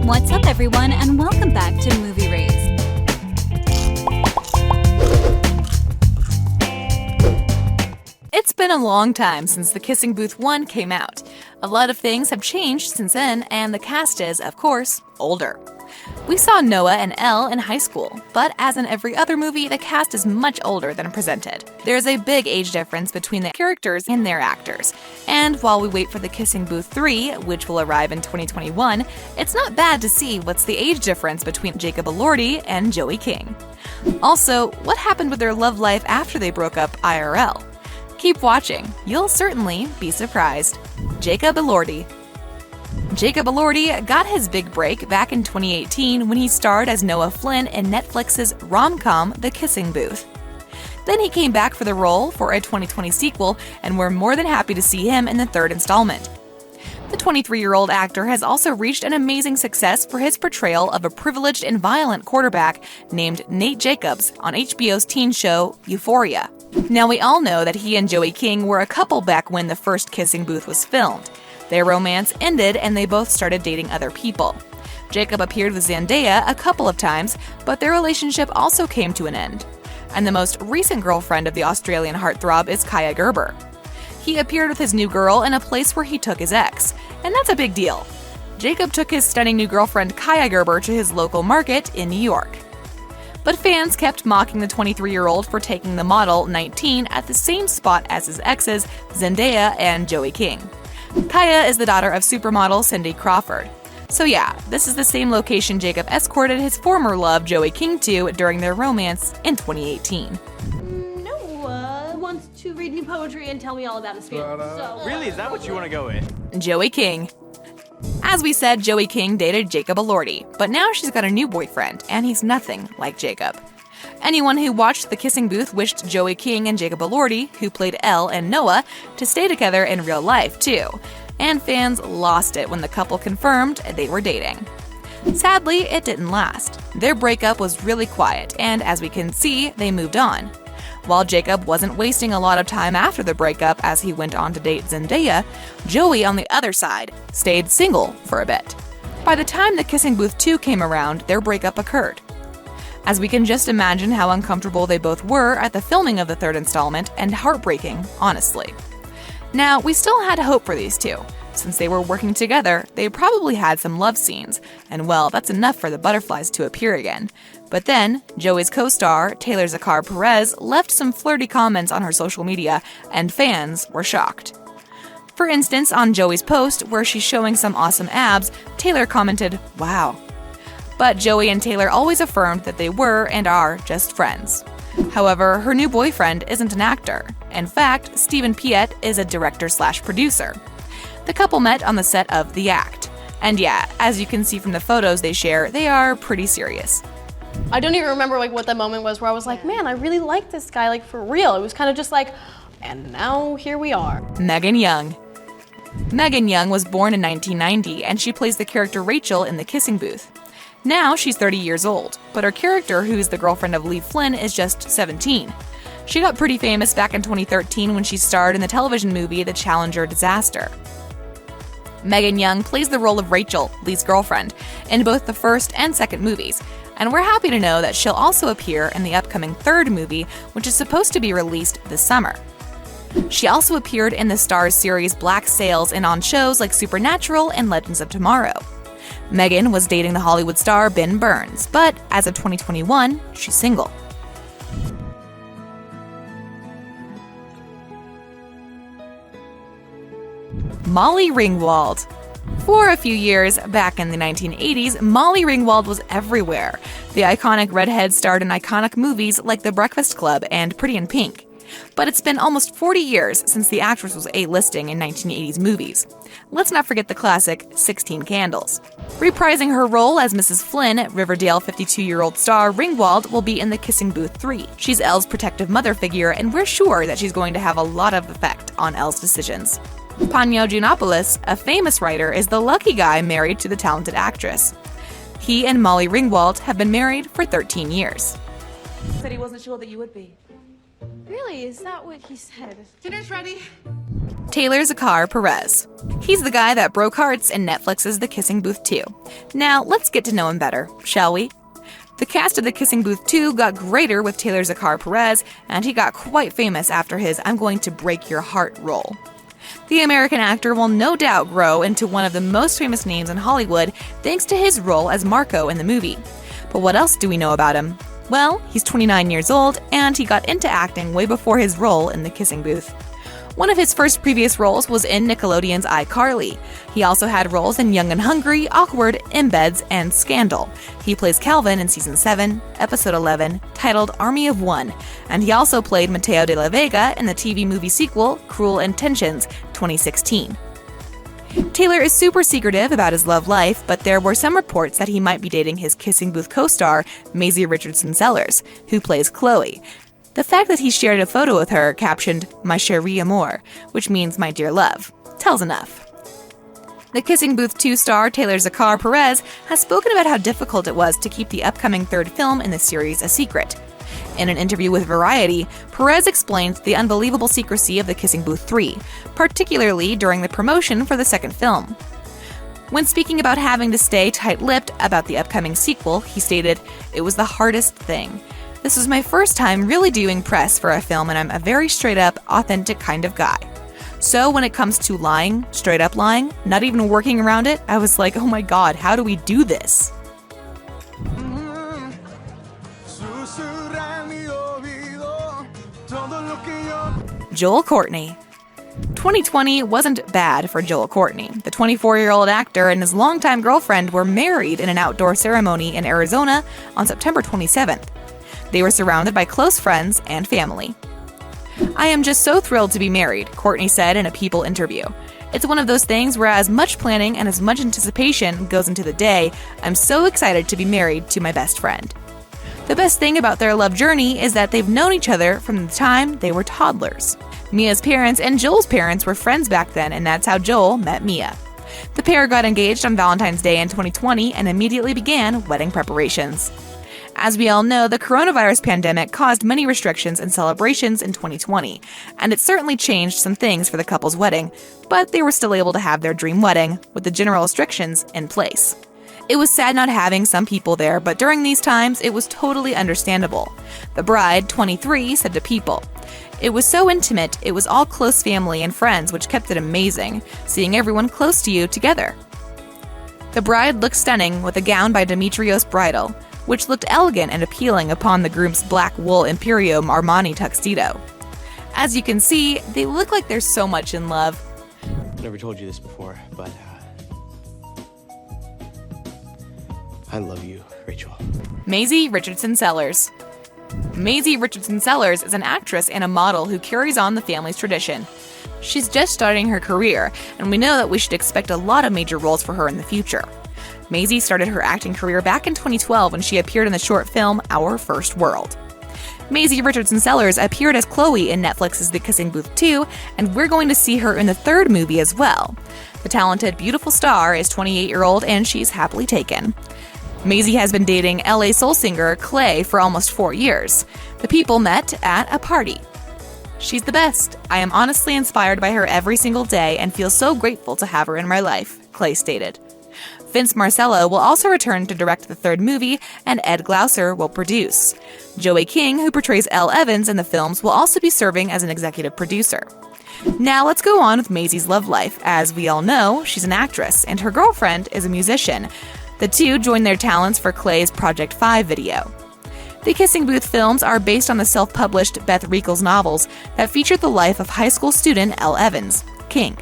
What's up, everyone, and welcome back to Movie Raised. It's been a long time since The Kissing Booth 1 came out. A lot of things have changed since then, and the cast is, of course, older. We saw Noah and Elle in high school, but as in every other movie, the cast is much older than presented. There's a big age difference between the characters and their actors. And while we wait for The Kissing Booth 3, which will arrive in 2021, it's not bad to see what's the age difference between Jacob Elordi and Joey King. Also, what happened with their love life after they broke up IRL? Keep watching, you'll certainly be surprised. Jacob Elordi. Jacob Elordi got his big break back in 2018 when he starred as Noah Flynn in Netflix's rom-com The Kissing Booth. Then he came back for the role for a 2020 sequel, and we're more than happy to see him in the third installment. The 23-year-old actor has also reached an amazing success for his portrayal of a privileged and violent quarterback named Nate Jacobs on HBO's teen show Euphoria. Now, we all know that he and Joey King were a couple back when the first Kissing Booth was filmed. Their romance ended and they both started dating other people. Jacob appeared with Zendaya a couple of times, but their relationship also came to an end. And the most recent girlfriend of the Australian heartthrob is Kaia Gerber. He appeared with his new girl in a place where he took his ex, and that's a big deal. Jacob took his stunning new girlfriend Kaia Gerber to his local market in New York. But fans kept mocking the 23-year-old for taking the model, 19, at the same spot as his exes, Zendaya and Joey King. Kaia is the daughter of supermodel Cindy Crawford. So yeah, this is the same location Jacob escorted his former love Joey King to during their romance in 2018. Noah wants to read me poetry and tell me all about his feelings. Really? Is that what you want to go with? Joey King. As we said, Joey King dated Jacob Elordi, but now she's got a new boyfriend, and he's nothing like Jacob. Anyone who watched The Kissing Booth wished Joey King and Jacob Elordi, who played Elle and Noah, to stay together in real life, too. And fans lost it when the couple confirmed they were dating. Sadly, it didn't last. Their breakup was really quiet, and as we can see, they moved on. While Jacob wasn't wasting a lot of time after the breakup as he went on to date Zendaya, Joey, on the other side, stayed single for a bit. By the time The Kissing Booth 2 came around, their breakup occurred. As we can just imagine how uncomfortable they both were at the filming of the third installment, and heartbreaking, honestly. Now, we still had hope for these two. Since they were working together, they probably had some love scenes, and well, that's enough for the butterflies to appear again. But then, Joey's co-star, TaylorZack Perez, left some flirty comments on her social media, and fans were shocked. For instance, on Joey's post, where she's showing some awesome abs, Taylor commented, "Wow." But Joey and Taylor always affirmed that they were and are just friends. However, her new boyfriend isn't an actor. In fact, Stephen Piet is a director/producer. The couple met on the set of The Act. And yeah, as you can see from the photos they share, they are pretty serious. I don't even remember what that moment was where I was like, man, I really like this guy, for real. It was kind of just like, and now here we are. Megan Young. Megan Young was born in 1990, and she plays the character Rachel in The Kissing Booth. Now she's 30 years old, but her character, who's the girlfriend of Lee Flynn, is just 17. She got pretty famous back in 2013 when she starred in the television movie The Challenger Disaster. Megan Young plays the role of Rachel, Lee's girlfriend, in both the first and second movies, and we're happy to know that she'll also appear in the upcoming third movie, which is supposed to be released this summer. She also appeared in the Starz series Black Sails and on shows like Supernatural and Legends of Tomorrow. Megan was dating the Hollywood star Ben Burns, but as of 2021, she's single. Molly Ringwald. For a few years, back in the 1980s, Molly Ringwald was everywhere. The iconic redhead starred in iconic movies like The Breakfast Club and Pretty in Pink. But it's been almost 40 years since the actress was A-listing in 1980s movies. Let's not forget the classic 16 Candles. Reprising her role as Mrs. Flynn, Riverdale 52-year-old star Ringwald will be in The Kissing Booth 3. She's Elle's protective mother figure, and we're sure that she's going to have a lot of effect on Elle's decisions. Panyo Giannopoulos, a famous writer, is the lucky guy married to the talented actress. He and Molly Ringwald have been married for 13 years. Said he wasn't sure that you would be. Really? Is that what he said? Dinner's ready. TaylorZack Perez. He's the guy that broke hearts in Netflix's The Kissing Booth 2. Now, let's get to know him better, shall we? The cast of The Kissing Booth 2 got greater with TaylorZack Perez, and he got quite famous after his I'm Going to Break Your Heart role. The American actor will no doubt grow into one of the most famous names in Hollywood thanks to his role as Marco in the movie. But what else do we know about him? Well, he's 29 years old, and he got into acting way before his role in The Kissing Booth. One of his first previous roles was in Nickelodeon's iCarly. He also had roles in Young and Hungry, Awkward, Embeds, and Scandal. He plays Calvin in Season 7, Episode 11, titled Army of One, and he also played Mateo de la Vega in the TV movie sequel Cruel Intentions, 2016. Taylor is super secretive about his love life, but there were some reports that he might be dating his Kissing Booth co-star, Maisie Richardson Sellers, who plays Chloe. The fact that he shared a photo with her captioned, "My chérie amour," which means my dear love, tells enough. The Kissing Booth 2 star TaylorZack Perez has spoken about how difficult it was to keep the upcoming third film in the series a secret. In an interview with Variety, Perez explained the unbelievable secrecy of The Kissing Booth 3, particularly during the promotion for the second film. When speaking about having to stay tight-lipped about the upcoming sequel, he stated, "It was the hardest thing. This was my first time really doing press for a film, and I'm a very straight-up, authentic kind of guy. So when it comes to lying, straight-up lying, not even working around it, I was like, oh my god, how do we do this?" Joel Courtney. 2020 wasn't bad for Joel Courtney. The 24-year-old actor and his longtime girlfriend were married in an outdoor ceremony in Arizona on September 27th. They were surrounded by close friends and family. "I am just so thrilled to be married," Courtney said in a People interview. "It's one of those things where as much planning and as much anticipation goes into the day, I'm so excited to be married to my best friend." The best thing about their love journey is that they've known each other from the time they were toddlers. Mia's parents and Joel's parents were friends back then, and that's how Joel met Mia. The pair got engaged on Valentine's Day in 2020 and immediately began wedding preparations. As we all know, the coronavirus pandemic caused many restrictions and celebrations in 2020, and it certainly changed some things for the couple's wedding, but they were still able to have their dream wedding, with the general restrictions in place. It was sad not having some people there, but during these times, it was totally understandable. The bride, 23, said to People, "It was so intimate, it was all close family and friends, which kept it amazing, seeing everyone close to you together." The bride looked stunning with a gown by Demetrios Bridal, which looked elegant and appealing upon the groom's black wool Imperio Armani tuxedo. As you can see, they look like they're so much in love. I've never told you this before, but I love you, Rachel. Maisie Richardson Sellers. Maisie Richardson Sellers is an actress and a model who carries on the family's tradition. She's just starting her career, and we know that we should expect a lot of major roles for her in the future. Maisie started her acting career back in 2012 when she appeared in the short film Our First World. Maisie Richardson Sellers appeared as Chloe in Netflix's The Kissing Booth 2, and we're going to see her in the third movie as well. The talented, beautiful star is 28-year-old and she's happily taken. Maisie has been dating LA soul singer Clay for almost 4 years. The people met at a party. "She's the best. I am honestly inspired by her every single day and feel so grateful to have her in my life," Clay stated. Vince Marcello will also return to direct the third movie, and Ed Glauser will produce. Joey King, who portrays Elle Evans in the films, will also be serving as an executive producer. Now let's go on with Maisie's love life. As we all know, she's an actress, and her girlfriend is a musician. The two joined their talents for Clay's Project 5 video. The Kissing Booth films are based on the self-published Beth Reekles novels that featured the life of high school student Elle Evans, King.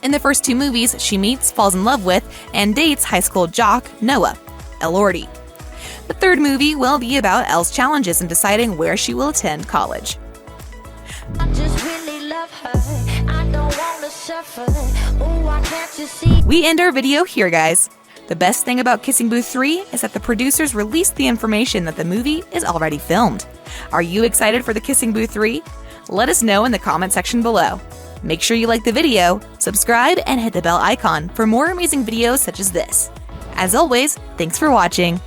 In the first two movies, she meets, falls in love with, and dates high school jock Noah, Elordi. The third movie will be about Elle's challenges in deciding where she will attend college. I just really love her. I don't wanna suffer. Ooh, why can't you see? We end our video here, guys. The best thing about Kissing Booth 3 is that the producers released the information that the movie is already filmed. Are you excited for the Kissing Booth 3? Let us know in the comment section below. Make sure you like the video, subscribe, and hit the bell icon for more amazing videos such as this. As always, thanks for watching.